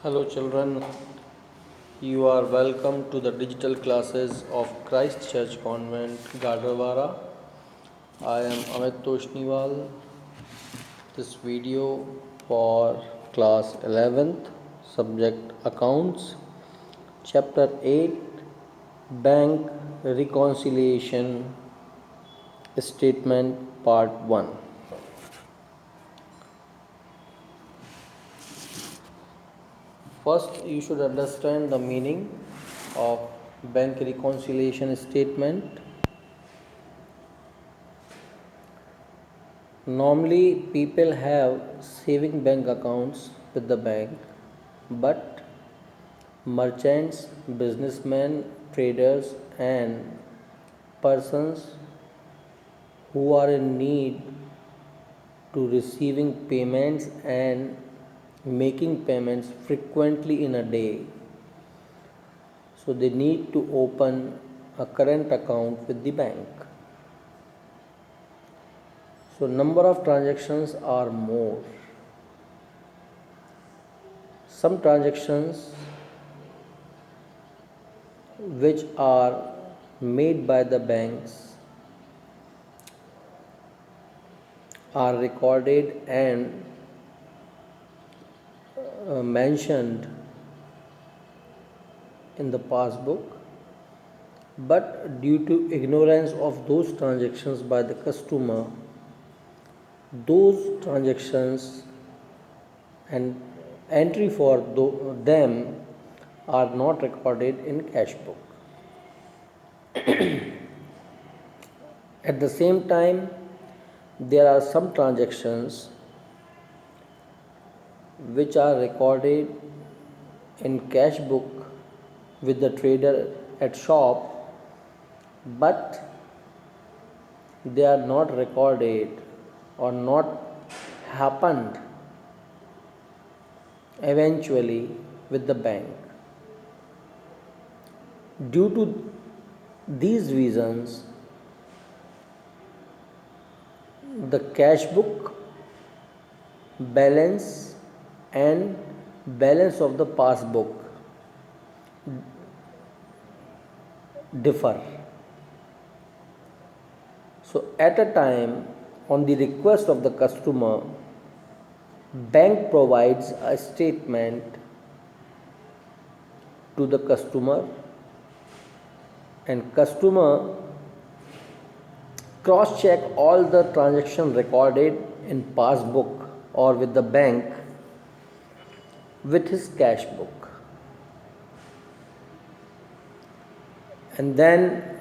Hello, children. You are welcome to the digital classes of Christ Church Convent, Gadarwara. I am Amit Toshniwal. This video for class 11th, subject accounts, chapter 8, bank reconciliation statement, part 1. First, you should understand the meaning of bank reconciliation statement. Normally, people have saving bank accounts with the bank, but merchants, businessmen, traders, and persons who are in need to receiving payments and making payments frequently in a day, so they need to open a current account with the bank. So number of transactions are more. Some transactions which are made by the banks are recorded and mentioned in the passbook, but due to ignorance of those transactions by the customer, those transactions and entry for them are not recorded in cash book. At the same time, there are some transactions which are recorded in cash book with the trader at shop, but they are not recorded or not happened eventually with the bank. Due to these reasons, the cash book balance and balance of the passbook differ. So at a time, on the request of the customer, bank provides a statement to the customer, and customer cross check all the transaction recorded in passbook or with the bank with his cash book, and then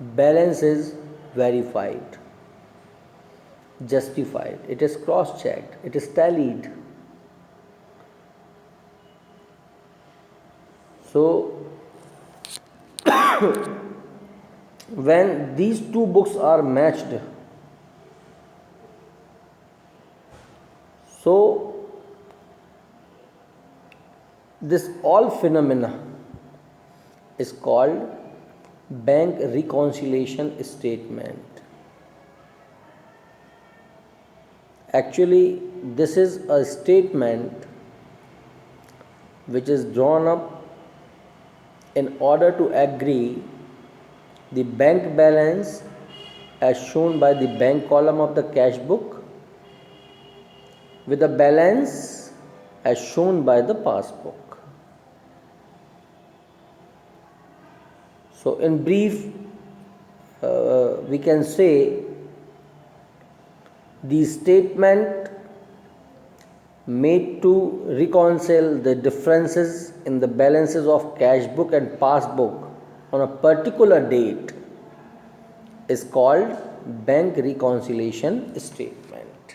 balance is verified, justified, it is cross checked, it is tallied. So when these two books are matched, so this all phenomena is called bank reconciliation statement. Actually, this is a statement which is drawn up in order to agree the bank balance as shown by the bank column of the cash book with the balance as shown by the passbook. So in brief, we can say the statement made to reconcile the differences in the balances of cash book and passbook on a particular date is called bank reconciliation statement.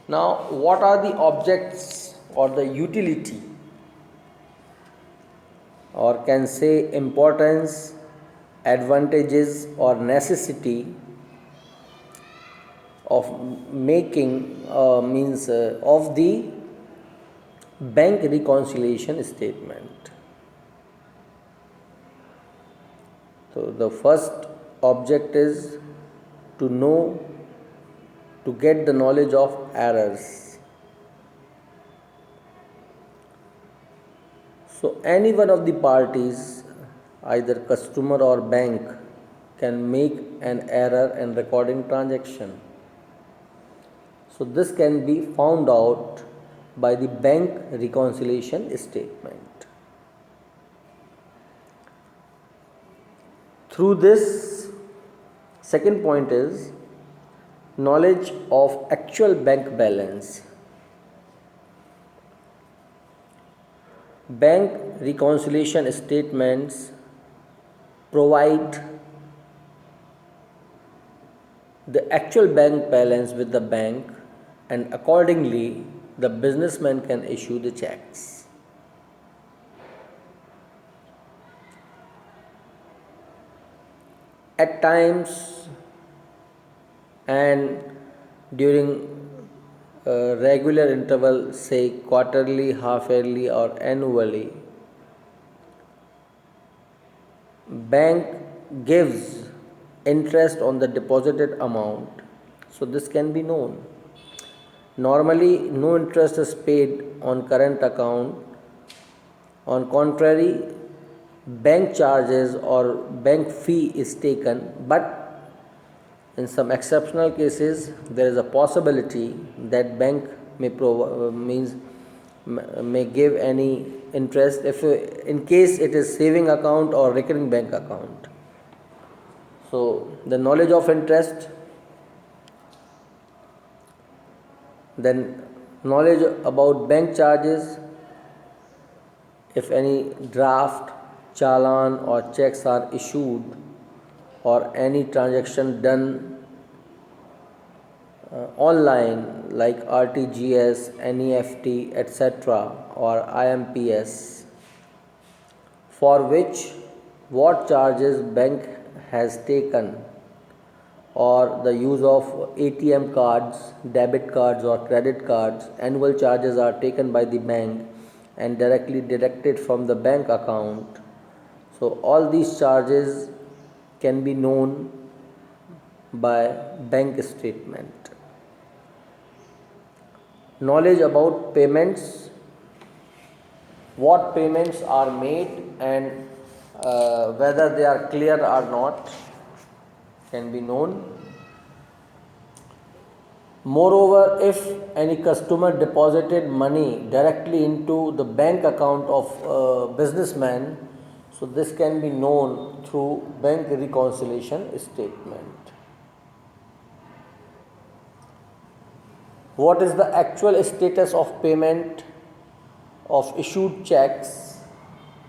Now, what are the objects or the utility, or can say importance, advantages or necessity of making of the bank reconciliation statement? So the first object is to know, to get the knowledge of errors. So, any one of the parties, either customer or bank, can make an error in recording transaction. So, this can be found out by the bank reconciliation statement. Through this, second point is knowledge of actual bank balance. Bank reconciliation statements provide the actual bank balance with the bank, and accordingly the businessman can issue the checks. At times and during regular interval, say quarterly, half yearly, or annually, bank gives interest on the deposited amount. So this can be known. Normally, no interest is paid on current account. On contrary, bank charges or bank fee is taken, but in some exceptional cases, there is a possibility that bank may give any interest if in case it is saving account or recurring bank account. So the knowledge of interest, then knowledge about bank charges, if any draft, challan or checks are issued, or any transaction done online like RTGS, NEFT, etc., or IMPS, for which what charges bank has taken, or the use of ATM cards, debit cards, or credit cards, annual charges are taken by the bank and directly deducted from the bank account. So, all these charges can be known by bank statement. Knowledge about payments, what payments are made and whether they are clear or not, can be known. Moreover, if any customer deposited money directly into the bank account of a businessman, so this can be known through bank reconciliation statement. What is the actual status of payment of issued checks?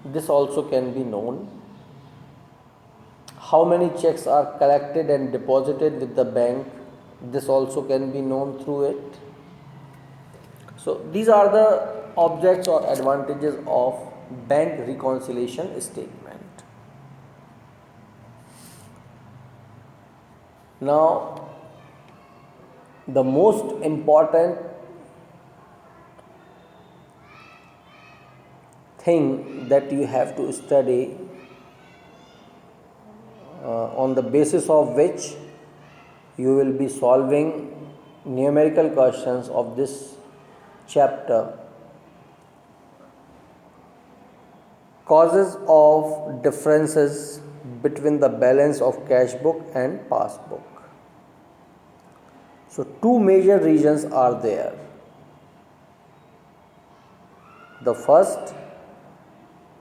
This also can be known. How many checks are collected and deposited with the bank? This also can be known through it. So these are the objects or advantages of bank reconciliation statement. Now, the most important thing that you have to study, on the basis of which you will be solving numerical questions of this chapter, causes of differences between the balance of cash book and passbook. So two major reasons are there. The first,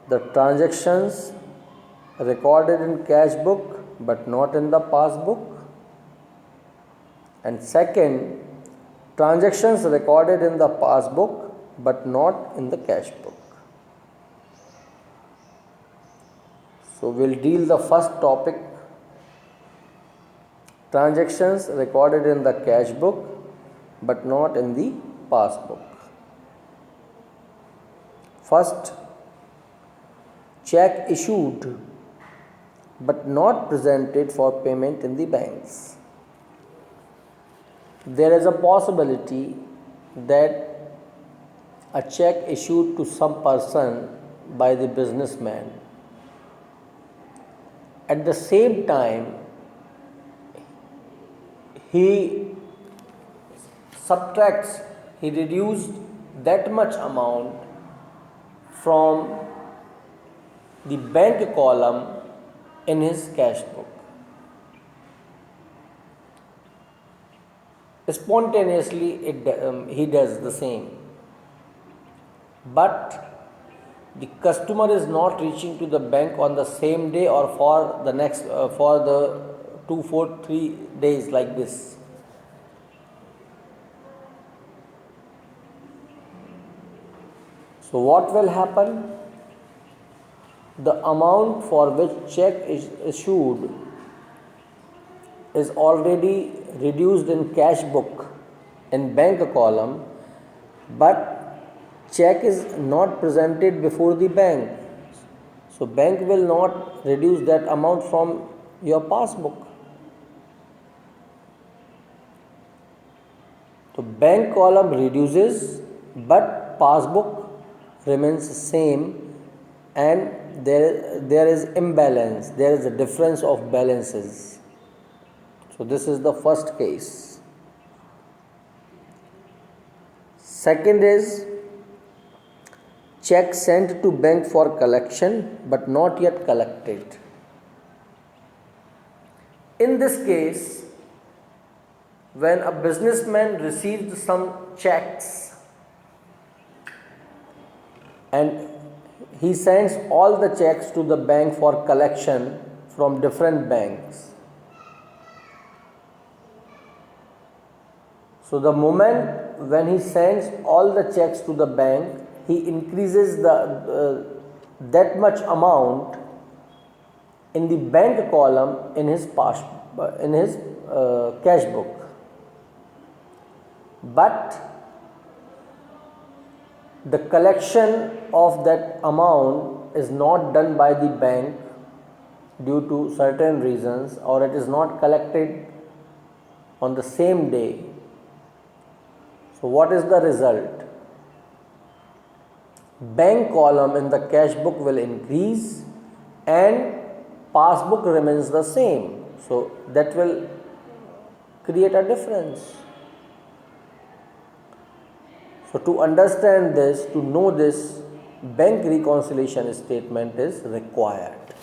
the transactions recorded in cash book but not in the passbook, and second, transactions recorded in the passbook but not in the cash book. So we'll deal the first topic, transactions recorded in the cash book but not in the passbook. First, check issued but not presented for payment in the banks. There is a possibility that a check issued to some person by the businessman, at the same time he reduced that much amount from the bank column in his cash book. Spontaneously, he does the same. But the customer is not reaching to the bank on the same day or for the next for the 2 4 3 days like this. So what will happen? The amount for which check is issued is already reduced in cash book in bank column, but check is not presented before the bank. So bank will not reduce that amount from your passbook. So bank column reduces, but passbook remains same, and there is imbalance, there is a difference of balances. So this is the first case. Second is check sent to bank for collection but not yet collected. In this case, when a businessman received some checks and he sends all the checks to the bank for collection from different banks. So the moment when he sends all the checks to the bank, he increases that much amount in the bank column in his cash book. But the collection of that amount is not done by the bank due to certain reasons, or it is not collected on the same day. So what is the result? Bank column in the cash book will increase and passbook remains the same. So that will create a difference. So to understand this, to know this, bank reconciliation statement is required.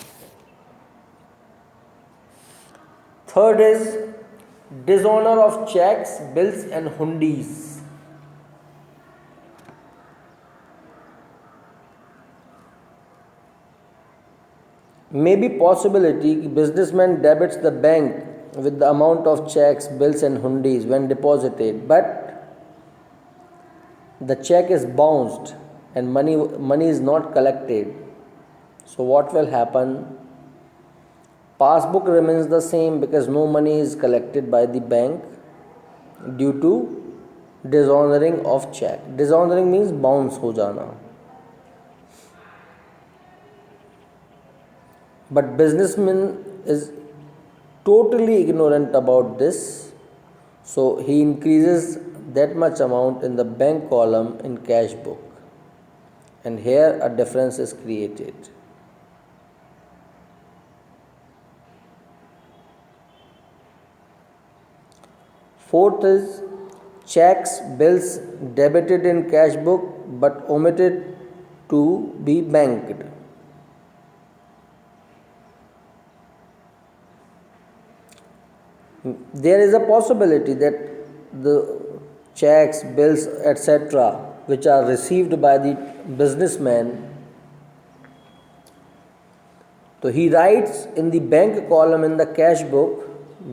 Third is dishonor of checks, bills and hundis. May be possibility businessman debits the bank with the amount of checks, bills and hundis when deposited, but the check is bounced and money is not collected. So what will happen? Passbook remains the same because no money is collected by the bank due to dishonoring of check. Dishonoring means bounce ho jana. But businessman is totally ignorant about this, so he increases that much amount in the bank column in cash book, and here a difference is created. Fourth is checks, bills debited in cash book but omitted to be banked. There is a possibility that the checks, bills, etc., which are received by the businessman, so he writes in the bank column in the cash book,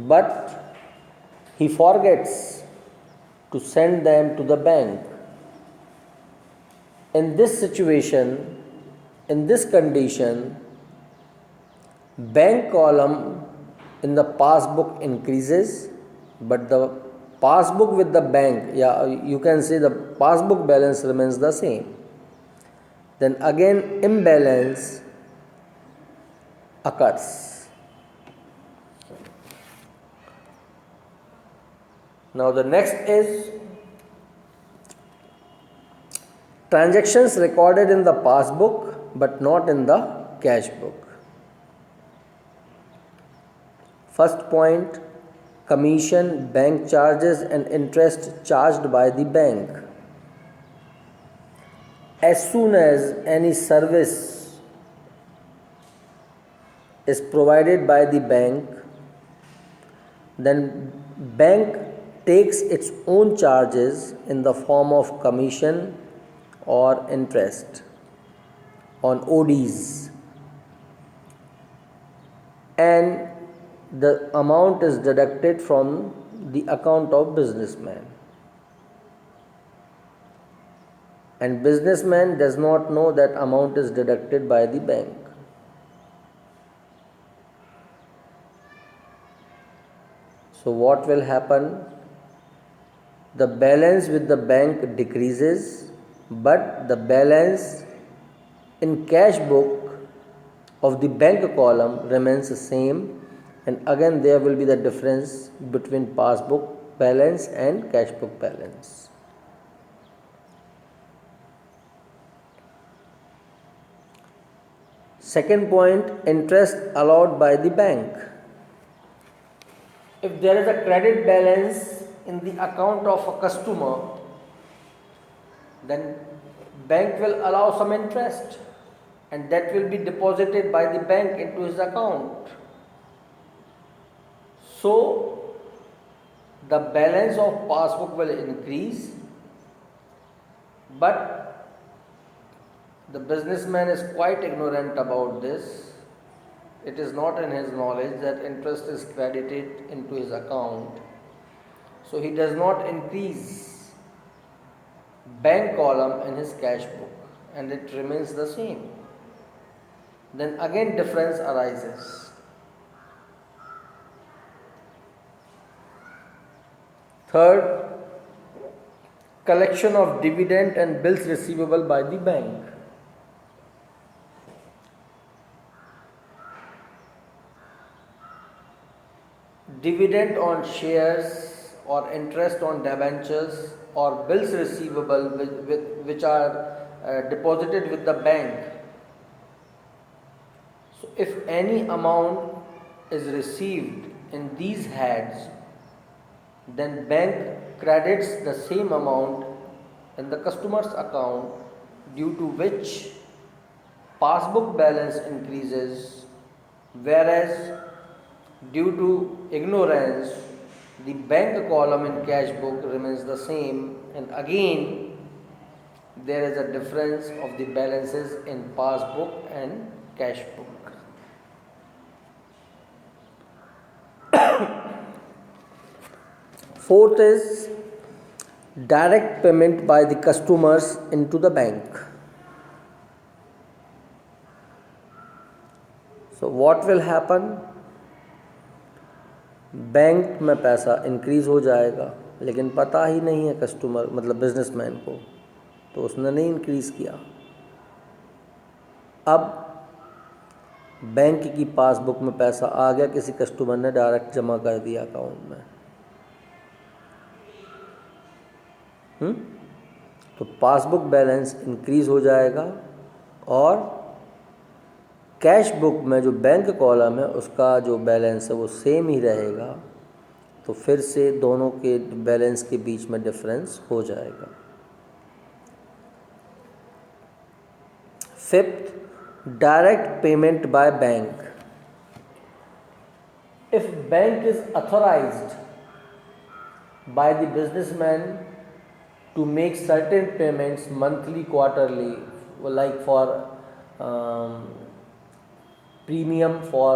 but he forgets to send them to the bank. In this situation, in this condition, bank column in the passbook increases, but the passbook with the bank, you can say the passbook balance remains the same. Then again imbalance occurs. Now the next is transactions recorded in the passbook but not in the cash book. First point, commission, bank charges and interest charged by the bank. As soon as any service is provided by the bank, then bank takes its own charges in the form of commission or interest on ODs, and the amount is deducted from the account of businessman, and businessman does not know that amount is deducted by the bank. So what will happen? The balance with the bank decreases, but the balance in cash book of the bank column remains the same, and again there will be the difference between passbook balance and cash book balance. Second point, interest allowed by the bank. If there is a credit balance in the account of a customer, then bank will allow some interest, and that will be deposited by the bank into his account. So the balance of passbook will increase, but the businessman is quite ignorant about this. It is not in his knowledge that interest is credited into his account. So he does not increase bank column in his cash book, and it remains the same. Then again difference arises. Third, collection of dividend and bills receivable by the bank. Dividend on shares or interest on debentures or bills receivable which are deposited with the bank. So if any amount is received in these heads, then bank credits the same amount in the customer's account, due to which passbook balance increases, whereas due to ignorance the bank column in cash book remains the same, and again there is a difference of the balances in passbook and cash book. Fourth is direct payment by the customers into the bank. So what will happen? Bank में पैसा increase हो जाएगा, लेकिन पता ही नहीं है customer मतलब businessman को, तो उसने नहीं इंक्रीज़ किया। अब बैंक की पासबुक में पैसा आ गया, किसी कस्टमर ने डायरेक्ट जमा कर दिया अकाउंट में, तो पासबुक बैलेंस इंक्रीज़ हो जाएगा, और कैश बुक में जो बैंक कॉलम है उसका जो बैलेंस है वो सेम ही रहेगा, तो फिर से दोनों के बैलेंस के बीच में डिफरेंस हो जाएगा। Fifth, direct payment by bank. If bank is authorized by the businessman to make certain payments monthly, quarterly, like for premium for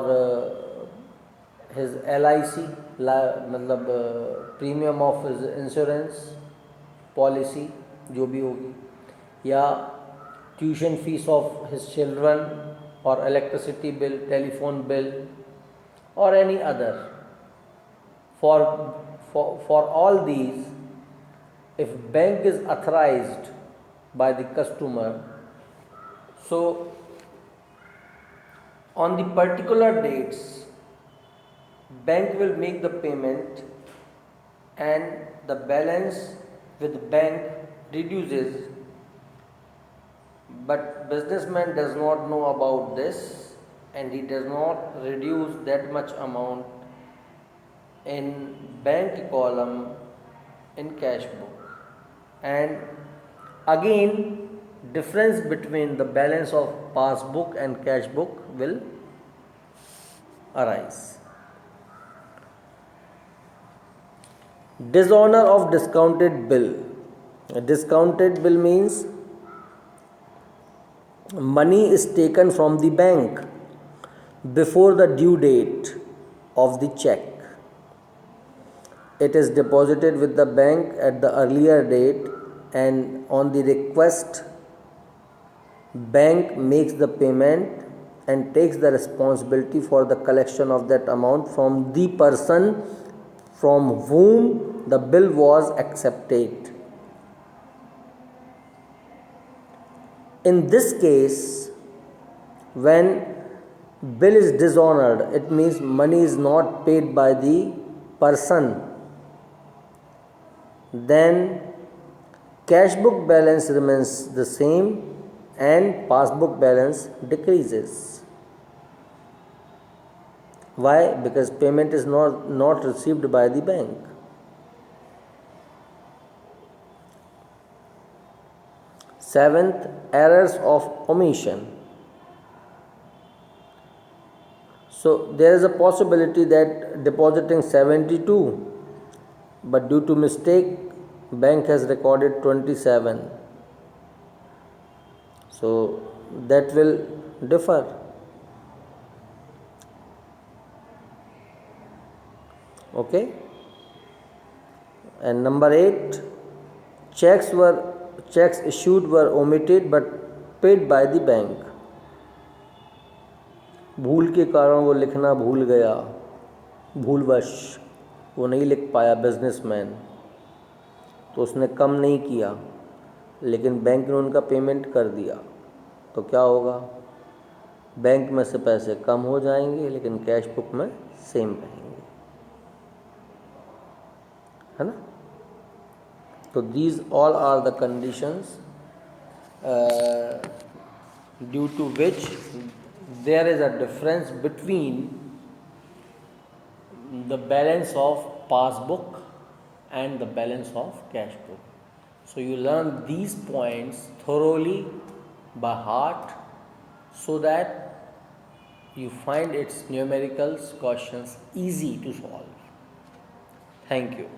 his LIC, मतलब premium of his insurance policy जो भी होगी, या tuition fees of his children, और electricity bill, telephone bill, or any other. For all these, if bank is authorized by the customer, so on the particular dates bank will make the payment and the balance with bank reduces, but businessman does not know about this, and he does not reduce that much amount in bank column in cash book, and again difference between the balance of passbook and cash book will arise. Dishonor of discounted bill. A discounted bill means money is taken from the bank before the due date of the check. It is deposited with the bank at the earlier date, and on the request, bank makes the payment and takes the responsibility for the collection of that amount from the person from whom the bill was accepted. In this case, when bill is dishonored, it means money is not paid by the person, then cash book balance remains the same and passbook balance decreases. Why? Because payment is not received by the bank. Seventh, errors of omission. So there is a possibility that depositing 72, but due to mistake, bank has recorded 27. So that will differ. Okay. And number 8, checks issued were omitted but paid by the bank. भूल के कारण वो लिखना भूल गया, भूलवश वो नहीं लिख पाया बिजनेसमैन, तो उसने कम नहीं किया, लेकिन बैंक ने उनका पेमेंट कर दिया, तो क्या होगा? बैंक में से पैसे कम हो जाएंगे लेकिन कैश बुक में सेम रहेंगे, है ना? तो these all are the conditions due to which there is a difference between the balance of passbook and the balance of cash book. So you learn these points thoroughly by heart so that you find its numericals questions easy to solve. Thank you.